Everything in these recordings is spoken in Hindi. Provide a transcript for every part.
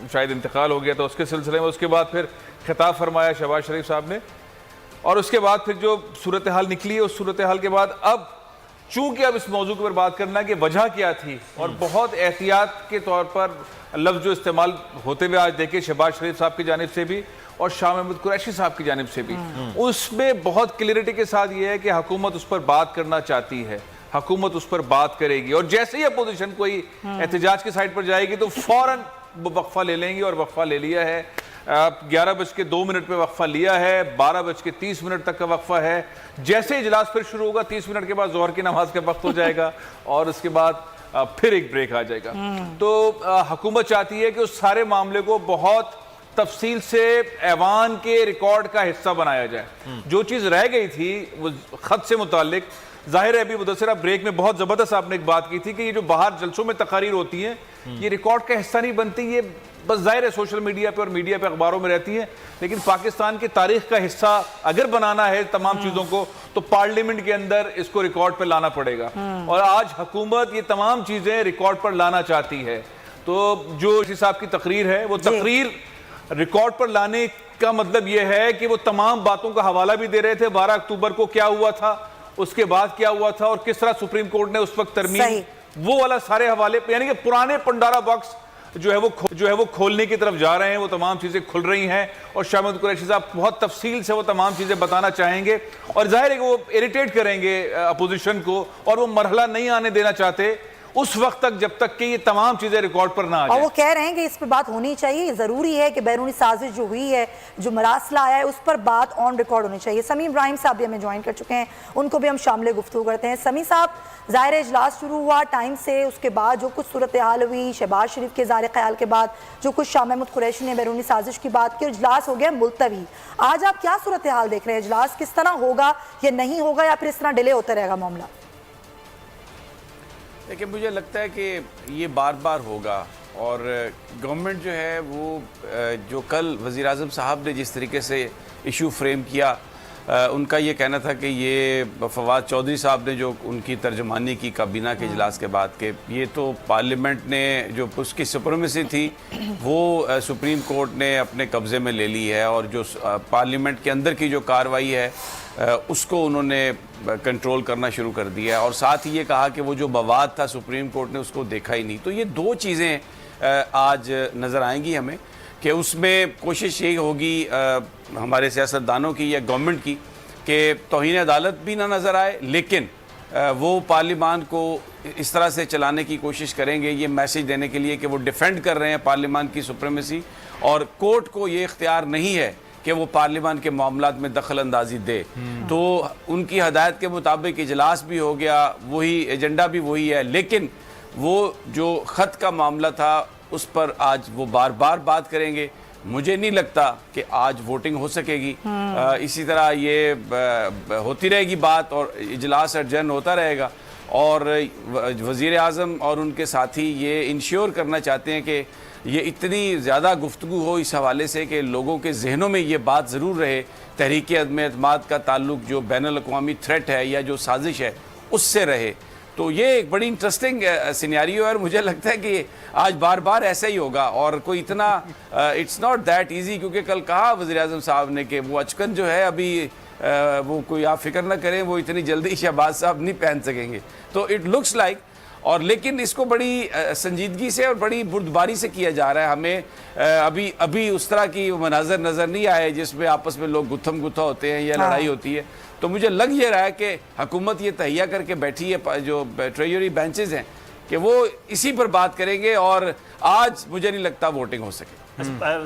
शायद इंतकाल हो गया था, उसके सिलसिले में उसके बाद फिर खिताब फरमाया शहबाज शरीफ साहब ने, और उसके बाद फिर जो सूरत हाल निकली है उस सूरत हाल के बाद अब चूंकि अब इस मौजू पर बात करना कि वजह क्या थी, और बहुत एहतियात के तौर पर लफ्ज़ जो इस्तेमाल होते हुए आज देखे शहबाज शरीफ साहब की जानिब से भी और शाह महमूद कुरैशी साहब की जानिब से भी, उसमें बहुत क्लियरिटी के साथ ये है कि हुकूमत उस पर बात करना चाहती है, हुकूमत उस पर बात करेगी, और जैसे ही अपोजिशन कोई एहतजाज की साइड पर जाएगी तो फौरन वक्फा ले लेंगी, और वक्फा ले लिया है। 11:02 पे वक्फा लिया है, 12:30 तक का वक्फा है। जैसे इजलास फिर शुरू होगा 30 मिनट के बाद जोहर की नमाज का वक्त हो जाएगा और उसके बाद फिर एक ब्रेक आ जाएगा। तो हुकूमत चाहती है कि उस सारे मामले को बहुत तफसील से ऐवान के रिकॉर्ड का हिस्सा बनाया जाए। जो चीज़ रह गई थी वो खत से मुतालिक, जाहिर है अभी मुदस्सिर ब्रेक में बहुत ज़बरदस्त आपने एक बात की थी कि ये जो बाहर जलसों में तकारीर होती हैं ये रिकॉर्ड का हिस्सा नहीं बनती, ये बस जाहिर है सोशल मीडिया पे और मीडिया पे अखबारों में रहती हैं, लेकिन पाकिस्तान की तारीख का हिस्सा अगर बनाना है तमाम चीज़ों को तो पार्लियामेंट के अंदर इसको रिकॉर्ड पर लाना पड़ेगा, और आज हुकूमत ये तमाम चीज़ें रिकॉर्ड पर लाना चाहती है। तो जो इस हिसाब की तकरीर है वो तकरीर रिकॉर्ड पर लाने का मतलब यह है कि वो तमाम बातों का हवाला भी दे रहे थे, 12 अक्टूबर को क्या हुआ था, उसके बाद क्या हुआ था, और किस तरह सुप्रीम कोर्ट ने उस वक्त तरमीम, वो वाला सारे हवाले, यानी कि पुराने पंडारा बॉक्स जो है वो खोलने की तरफ जा रहे हैं, वो तमाम चीज़ें खुल रही हैं, और शाह महमूद कुरैशी साहब बहुत तफसील से वो तमाम चीज़ें बताना चाहेंगे, और जाहिर है कि वो इरिटेट करेंगे अपोजिशन को, और वो मरहला नहीं आने देना चाहते उस वक्त तक जब तक कि ये तमाम चीजें रिकॉर्ड पर ना आ जाए। और वो कह रहे हैं कि इस पर बात होनी चाहिए, जरूरी है कि बैरूनी साजिश जो हुई है, जो मरासला आया है, उस पर बात ऑन रिकॉर्ड होनी चाहिए। समी इब्राहिम साहब भी हमें ज्वाइन कर चुके हैं, उनको भी हम शामिल गुफ्तगू करते हैं। समी साहब, ज़ाहिर इजलास शुरू हुआ टाइम से, उसके बाद जो कुछ सूरत हाल हुई, शहबाज शरीफ के ज़ाहिर ख्याल के बाद जो कुछ शाह महमूद कुरैशी ने बैरूनी साजिश की बात की, इजलास हो गया मुलतवी। आज आप क्या सूरत हाल देख रहे हैं, इजलास किस तरह होगा या नहीं होगा, या फिर इस तरह डिले होता रहेगा मामला? देखिए, मुझे लगता है कि ये बार बार होगा, और गवर्नमेंट जो है वो जो कल वज़ीर आज़म साहब ने जिस तरीके से इशू फ्रेम किया, उनका ये कहना था कि ये फवाद चौधरी साहब ने जो उनकी तर्जुमानी की काबीना के इजलास के बाद के, ये तो पार्लियामेंट ने जो उसकी सुप्रीमेसी थी वो सुप्रीम कोर्ट ने अपने कब्ज़े में ले ली है, और जो पार्लियामेंट के अंदर की जो कार्रवाई है उसको उन्होंने कंट्रोल करना शुरू कर दिया है, और साथ ही ये कहा कि वो जो बवाद था सुप्रीम कोर्ट ने उसको देखा ही नहीं। तो ये दो चीज़ें आज नज़र आएंगी हमें कि उसमें कोशिश यही होगी हमारे सियासतदानों की या गवर्नमेंट की कि तौहीन अदालत भी ना नज़र आए, लेकिन वो पार्लियामान को इस तरह से चलाने की कोशिश करेंगे ये मैसेज देने के लिए कि वो डिफेंड कर रहे हैं पार्लियामान की सुप्रीमेसी, और कोर्ट को ये इख्तियार नहीं है कि वो पार्लियामान के मामलात में दखल अंदाजी दे। तो उनकी हदायत के मुताबिक इजलास भी हो गया, वही एजेंडा भी वही है, लेकिन वो जो ख़त का मामला था उस पर आज वो बार बार बात करेंगे। मुझे नहीं लगता कि आज वोटिंग हो सकेगी। इसी तरह ये होती रहेगी बात, और इजलास एडजर्न होता रहेगा, और वज़ीर आज़म और उनके साथी ये इंश्योर करना चाहते हैं कि ये इतनी ज़्यादा गुफ्तगू हो इस हवाले से कि लोगों के जहनों में ये बात ज़रूर रहे, तहरीक अदम एतमाद का ताल्लुक जो बैनुल अक़वामी थ्रेट है या जो साजिश है उससे रहे। तो ये एक बड़ी इंटरेस्टिंग सिनेरियो है, और मुझे लगता है कि आज बार बार ऐसा ही होगा, और कोई इतना इट्स नॉट दैट ईजी, क्योंकि कल कहा वज़ीर आज़म साहब ने कि वो अचकन जो है अभी वो कोई आप फिक्र ना करें, वो इतनी जल्दी शहबाज साहब नहीं पहन सकेंगे। तो इट लुक्स लाइक, और लेकिन इसको बड़ी संजीदगी से और बड़ी बुर्दबारी से किया जा रहा है। हमें अभी उस तरह की मनाजर नज़र नहीं आए जिसमें आपस में लोग गुत्थम गुत्था होते हैं या लड़ाई होती है। तो मुझे लग ये रहा है कि हुकूमत ये तहिया करके बैठी है, जो ट्रेजरी बेंचेस हैं, कि वो इसी पर बात करेंगे, और आज मुझे नहीं लगता वोटिंग हो सके।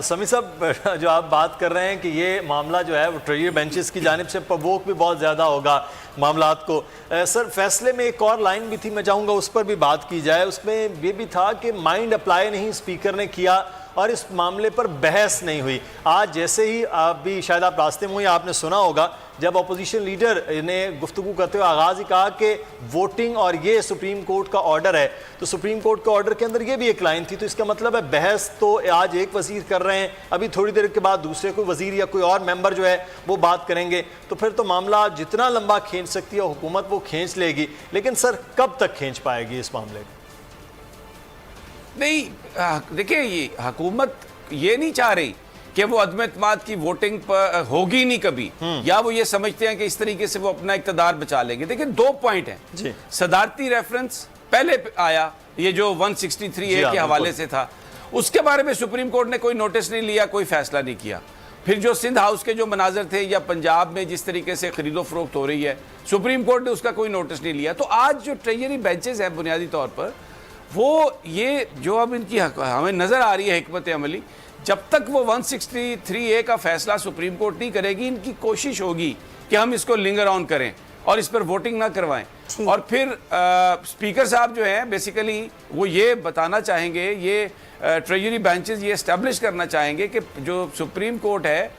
समी साहब, जो आप बात कर रहे हैं कि ये मामला जो है वो ट्रेजरी बेंचेस की जानिब से प्रवोक भी बहुत ज़्यादा होगा मामलात को। सर, फैसले में एक और लाइन भी थी, मैं चाहूँगा उस पर भी बात की जाए। उसमें ये भी था कि माइंड अप्लाई नहीं स्पीकर ने किया, और इस मामले पर बहस नहीं हुई। आज जैसे ही आप भी शायद आप रास्ते में हुई, आपने सुना होगा जब अपोजिशन लीडर ने गुफ्तगू करते हुए आगाज़ ही कहा कि वोटिंग और ये सुप्रीम कोर्ट का ऑर्डर है, तो सुप्रीम कोर्ट के ऑर्डर के अंदर ये भी एक लाइन थी। तो इसका मतलब है बहस तो आज एक वज़ीर कर रहे हैं, अभी थोड़ी देर के बाद दूसरे कोई वज़ीर या कोई और मेंबर जो है वो बात करेंगे, तो फिर तो मामला जितना लंबा खींच सकती है हुकूमत वो खींच लेगी। लेकिन सर, कब तक खींच पाएगी इस मामले को? नहीं, देखिए ये हुकूमत ये नहीं चाह रही कि वो अदम एतमाद की वोटिंग पर होगी नहीं कभी, या वो ये समझते हैं कि इस तरीके से वो अपना इक़्तिदार बचा लेंगे। देखिए 2 पॉइंट हैं। सदारती रेफरेंस पहले आया, ये जो 163A के हवाले से था, उसके बारे में सुप्रीम कोर्ट ने कोई नोटिस नहीं लिया, कोई फैसला नहीं किया। फिर जो सिंध हाउस के जो मनाजर थे या पंजाब में जिस तरीके से खरीदो फरोख्त हो रही है, सुप्रीम कोर्ट ने उसका कोई नोटिस नहीं लिया। तो आज जो ट्रेजरी बेंचेस हैं बुनियादी तौर पर, वो ये जो अब इनकी हमें नज़र आ रही है हिकमत अमली, जब तक वो 163A का फैसला सुप्रीम कोर्ट नहीं करेगी, इनकी कोशिश होगी कि हम इसको लिंगर ऑन करें और इस पर वोटिंग ना करवाएं। और फिर स्पीकर साहब जो हैं बेसिकली वो ये बताना चाहेंगे, ये ट्रेजरी बेंचेस ये एस्टेब्लिश करना चाहेंगे कि जो सुप्रीम कोर्ट है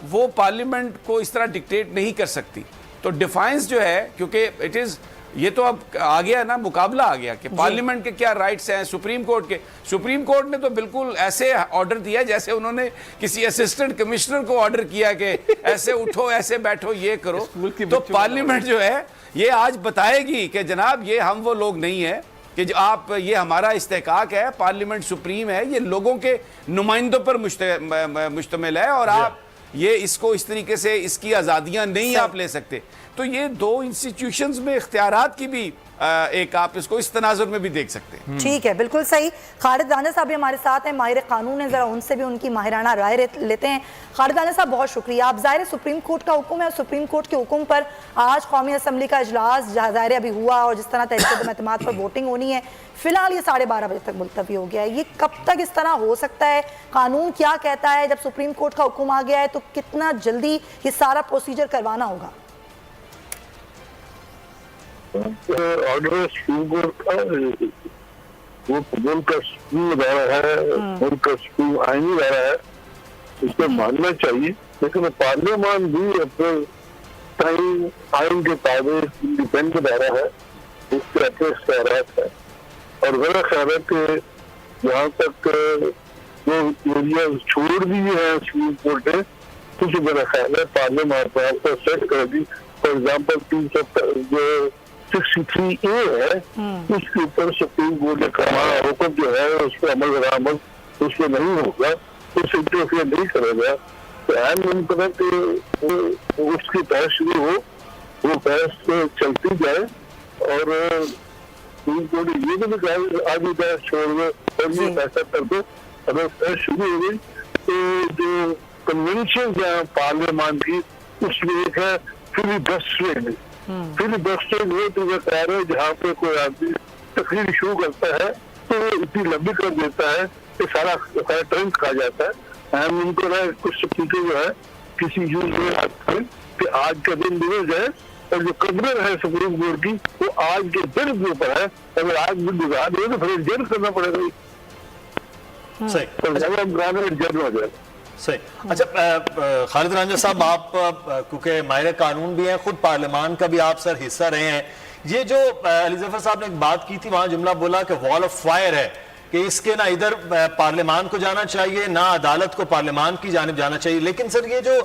वो पार्लियामेंट को इस तरह डिक्टेट नहीं कर सकती। तो डिफाइंस जो है, क्योंकि इट इज़ ये तो अब आ गया ना, मुकाबला आ गया कि पार्लियामेंट के क्या राइट्स हैं सुप्रीम कोर्ट के। सुप्रीम कोर्ट ने तो बिल्कुल ऐसे ऑर्डर दिया जैसे उन्होंने किसी असिस्टेंट कमिश्नर को ऑर्डर किया कि ऐसे उठो, ऐसे बैठो, ये करो। तो पार्लियामेंट जो है ये आज बताएगी कि जनाब ये हम वो लोग नहीं है कि जो आप, ये हमारा इस्तेहकाक है, पार्लियामेंट सुप्रीम है, ये लोगों के नुमाइंदों पर मुश्तमिल है और आप ये इसको इस तरीके से इसकी आज़ादियाँ नहीं आप ले सकते। तो ये 2 इंस्टीट्यूशंस में इख्तियारात की भी एक आप इसको इस तनाजुर में भी देख सकते हैं। ठीक है, बिल्कुल सही। खालिद राना साहब भी हमारे साथ हैं, माहिर कानून है, जरा उनसे भी उनकी माहिराना राय लेते हैं। खालिद राना साहब बहुत शुक्रिया। आप ज़ाहिर सुप्रीम कोर्ट का हुक्म है, सुप्रीम कोर्ट के हुक्म पर आज कौमी असम्बली का इजलास ज़ाहिर अभी हुआ और जिस तरह तहरीक एतमाद पर वोटिंग होनी है, फिलहाल ये 12:30 बजे तक मुलतवी हो गया है। ये कब तक इस तरह हो सकता है? कानून क्या कहता है? जब सुप्रीम कोर्ट का हुक्म आ गया है तो कितना जल्दी ये सारा प्रोसीजर करवाना होगा? ऑर्डर सुप्रीम कोर्ट का वो मुल्क का सुप्रीम अदारा है, मुल्क का सुप्रीम आईनी अदारा है, इसको मानना चाहिए। लेकिन पार्लियामान भी अपने आइन के ताबे इंडिपेंडेंट अदारा है, उसके अपने इख्तियारात है। और मेरा ख्याल है कि जहाँ तक जो एरिया छोड़ दिए हैं सुप्रीम कोर्ट ने, कुछ मेरा ख्याल है पार्लियामान पर सेट कर दी। फॉर एग्जाम्पल जो 63A है, उसके ऊपर सुप्रीम कोर्ट ने हमारा हुक्म जो है उसको अमल दरामद उसमें नहीं होगा, उस इंटरफेयर नहीं करेगा। तो ऐन मुमकिन है कि उसकी बहस शुरू हो, वो बहस चलती जाए और सुप्रीम कोर्ट ये भी कहा आगे बहस छोड़ दो और ये फैसला कर दो। अगर बहस शुरू हो गई तो जो कन्वेंशन है पार्लियामान की, उसमें एक है फिलिबस्टरिंग। फिलिबस्टरिंग वो तरीका है जहाँ पे कोई आदमी तकरीर शुरू करता है तो वो इतनी लंबी कर देता है कि सारा टाइम खा जाता है। उनको कुछ स्पीकर जो है किसी यूज में कि आज का दिन बिगड़ जाए और जो कब्र है सुप्रीम कोर्ट की वो आज के दिन के ऊपर है। अगर आज दिन बिगाड़ दे तो फिर जेल करना पड़ेगा, सही तो जेल हो जाएगा। सही। अच्छा खालिद रांझा साहब, आप क्योंकि माहिर कानून भी हैं, खुद पार्लियामान का भी आप सर हिस्सा रहे हैं, ये जो अली जफर साहब ने एक बात की थी, वहां जुमला बोला कि वॉल ऑफ फायर है कि इसके ना इधर पार्लियामान को जाना चाहिए ना अदालत को पार्लियामान की जानिब जाना चाहिए। लेकिन सर ये जो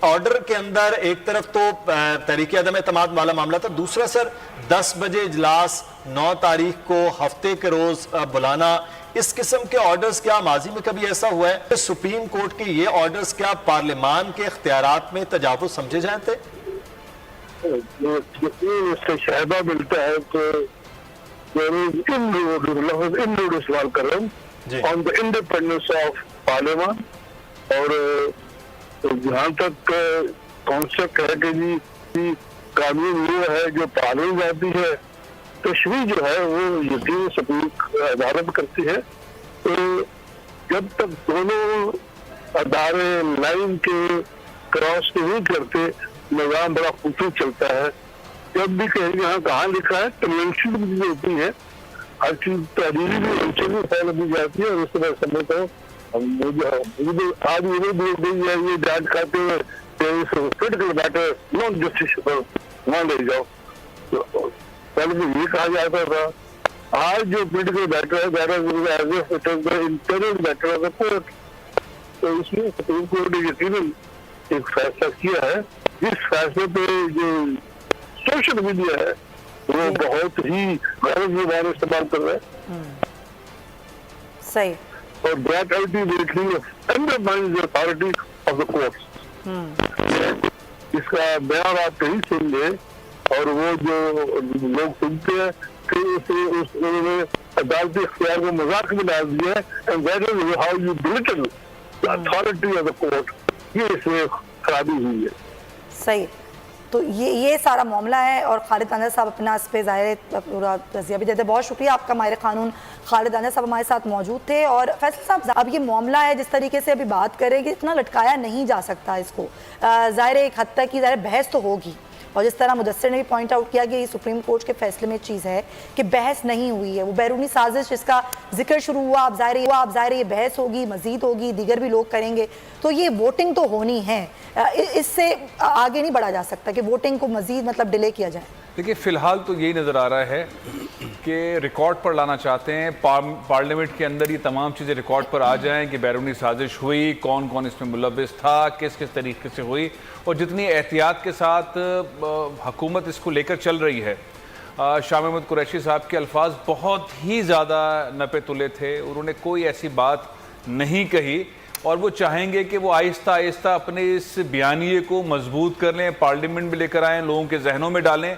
ऑर्डर के अंदर एक तरफ तो तहरीक अदम एतमाद वाला मामला था, दूसरा सर 10 बजे इजलास 9 तारीख को हफ्ते के रोज बुलाना, इस किस्म के ऑर्डर्स क्या माजी में कभी ऐसा हुआ है कि सुप्रीम कोर्ट के ये ऑर्डर्स क्या पार्लियामान के इख्तियारात में तजावुज समझे जाते? इससे शहदा मिलता है तो सवाल कर रहा हूँ ऑन द इंडिपेंडेंस ऑफ पार्लियामान। और जहाँ तक कॉन्सेप्ट है कि जी कानून वो है जो पार्लियामेंट जाती है, तशरीह जो है वो यकीन सुप्रीम अदालत करती है। तो जब तक दोनों अदारे लाइन के क्रॉस नहीं करते, निज़ाम बड़ा खूबसूरत चलता है। जब भी कहीं यहाँ कहाँ लिखा है कन्वेंशन भी होती है, हर चीज तहरीरी भी उनसे भी फैल दी जाती है। और उस तरह समझता हूँ मुझे आज ये बोल दी है ये डांट खाते हुए क्रिटिकल मैटर नॉन जस्टिसबल वहाँ ले जाओ। तो पहले तो ये कहा जाता था, आज जो पोलिटिकल मैटर है internal matter of the court. तो इसमें सुप्रीम कोर्ट ने यकीनन एक फैसला किया है, जिस फैसले पे जो सोशल मीडिया है वो बहुत ही गलत जुबान इस्तेमाल कर रहा है। सही। और that ultimately undermines the authority of the courts. इसका बयान आप कहीं सुन ले और वो जो लोग सुनते हैं फिर उन्होंने अदालती इख्तियार को मजाक में डाल दिया and that is how you belittle the authority of the court. ये इसमें खराबी हुई है। सही। तो ये सारा मामला है और खालिद अंजर साहब अपना इस पे ज़ाहिर पूरा तज़िया भी देते। बहुत शुक्रिया आपका माहिर कानून खालिद अंजर साहब हमारे साथ मौजूद थे। और फैसल साहब, अब ये मामला है जिस तरीके से अभी बात करें कि इतना लटकाया नहीं जा सकता इसको, ज़ाहिर एक हद तक की ज़ाहिर बहस तो होगी। और जिस तरह मुदस्सिर ने भी पॉइंट आउट किया कि ये सुप्रीम कोर्ट के फैसले में चीज़ है कि बहस नहीं हुई है, वो बैरूनी साजिश जिसका जिक्र शुरू हुआ, अब ज़ाहिर ये बहस होगी, मजीद होगी, दीगर भी लोग करेंगे, तो ये वोटिंग तो होनी है। इससे आगे नहीं बढ़ा जा सकता कि वोटिंग को मजीद मतलब डिले किया जाए। देखिए, फिलहाल तो यही नज़र आ रहा है कि रिकॉर्ड पर लाना चाहते हैं, पार्लियामेंट के अंदर ये तमाम चीज़ें रिकॉर्ड पर आ जाएं कि बैरूनी साजिश हुई, कौन कौन इसमें मुलव्विस था, किस किस तरीके से हुई, और जितनी एहतियात के साथ हुकूमत इसको लेकर चल रही है। शाह महमूद कुरैशी साहब के अल्फाज बहुत ही ज़्यादा नपे तुले थे, उन्होंने कोई ऐसी बात नहीं कही और वो चाहेंगे कि वो आहिस्ता आहिस्ता अपने इस बयानिए को मजबूत कर लें, पार्लियामेंट में लेकर आएँ, लोगों के जहनों में डालें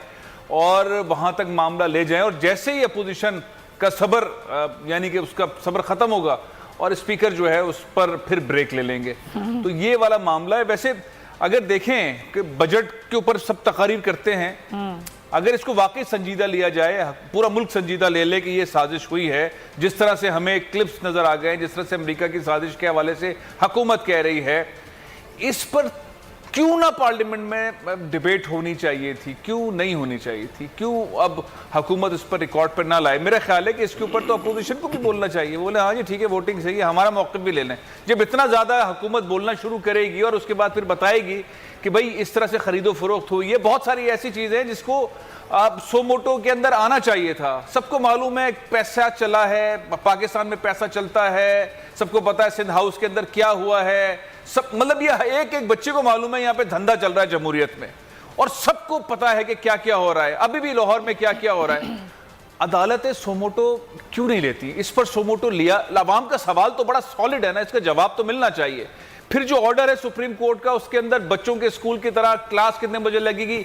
और वहाँ तक मामला ले जाएं। और जैसे ही अपोजिशन का सब्र यानी कि उसका सब्र ख़त्म होगा और स्पीकर जो है उस पर फिर ब्रेक ले लेंगे। तो ये वाला मामला है। वैसे अगर देखें कि बजट के ऊपर सब तकारीर करते हैं, अगर इसको वाकई संजीदा लिया जाए, पूरा मुल्क संजीदा ले ले कि ये साजिश हुई है, जिस तरह से हमें क्लिप्स नज़र आ गए, जिस तरह से अमेरिका की साजिश के हवाले से हुकूमत कह रही है, इस पर क्यों ना पार्लियामेंट में डिबेट होनी चाहिए थी, क्यों नहीं होनी चाहिए थी, क्यों अब हुकूमत इस पर रिकॉर्ड पर ना लाए। मेरा ख्याल है कि इसके ऊपर तो अपोजिशन को भी बोलना चाहिए, बोले हाँ जी ठीक है वोटिंग सही है, हमारा मौक़िफ़ भी ले लें। जब इतना ज़्यादा हुकूमत बोलना शुरू करेगी और उसके बाद फिर बताएगी कि भाई इस तरह से खरीदो फरोख्त हुई है, बहुत सारी ऐसी चीज़ें हैं जिसको आप सोमोटो के अंदर आना चाहिए था। सबको मालूम है पैसा चला है, पाकिस्तान में पैसा चलता है, सबको पता है सिंध हाउस के अंदर क्या हुआ है, सब मतलब ये एक एक बच्चे को मालूम है यहाँ पे धंधा चल रहा है जमहूरियत में, और सबको पता है कि क्या क्या हो रहा है, अभी भी लाहौर में क्या क्या हो रहा है। अदालतें सोमोटो क्यों नहीं लेती? इस पर सोमोटो लिया। अवाम का सवाल तो बड़ा सॉलिड है ना, इसका जवाब तो मिलना चाहिए। फिर जो ऑर्डर है सुप्रीम कोर्ट का, उसके अंदर बच्चों के स्कूल की तरह क्लास कितने बजे लगेगी,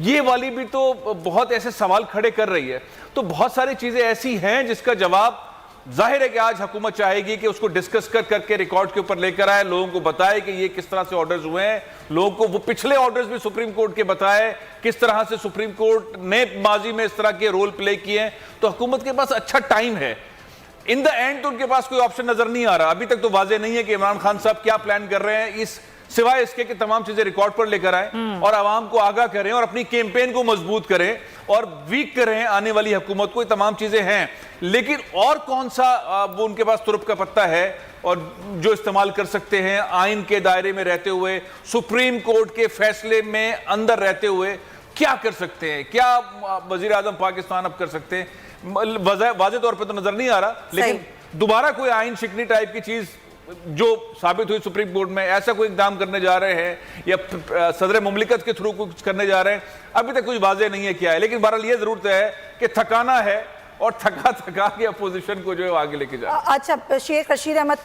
ये वाली भी तो बहुत ऐसे सवाल खड़े कर रही है। तो बहुत सारी चीजें ऐसी हैं जिसका जवाब जाहिर है कि आज हुकूमत चाहेगी कि उसको डिस्कस करके रिकॉर्ड के ऊपर लेकर आए, लोगों को बताए कि ये किस तरह से ऑर्डर्स हुए हैं, लोगों को वो पिछले ऑर्डर्स भी सुप्रीम कोर्ट के बताए किस तरह से सुप्रीम कोर्ट ने माजी में इस तरह के रोल प्ले किए हैं। तो हुकूमत के पास अच्छा टाइम है। इन द एंड तो उनके पास कोई ऑप्शन नजर नहीं आ रहा, अभी तक तो वाजे नहीं है कि इमरान खान साहब क्या प्लान कर रहे हैं, इस सिवाय इसके कि तमाम चीजें रिकॉर्ड पर लेकर आए और आवाम को आगाह करें और अपनी कैंपेन को मजबूत करें और वीक करें आने वाली हुकूमत को। ये तमाम चीजें हैं, लेकिन और कौन सा वो उनके पास तुरुप का पत्ता है और जो इस्तेमाल कर सकते हैं आइन के दायरे में रहते हुए, सुप्रीम कोर्ट के फैसले में अंदर रहते हुए क्या कर सकते हैं, क्या वजीर आजम पाकिस्तान अब कर सकते हैं? वाज़े तौर पर तो नजर नहीं आ रहा, लेकिन दोबारा कोई आइन शिकनी टाइप की चीज जो साबित हुई सुप्रीम कोर्ट में, ऐसा कोई इकदाम करने जा रहे हैं या सदर मुमलिकत के थ्रू कुछ करने जा रहे हैं, अभी तक कुछ वाज़े नहीं है क्या है। लेकिन बहरहाल ये जरूरत है कि थकाना है और थका के अपोजिशन को जो है आगे लेके जाए। अच्छा, शेख रशीद अहमद की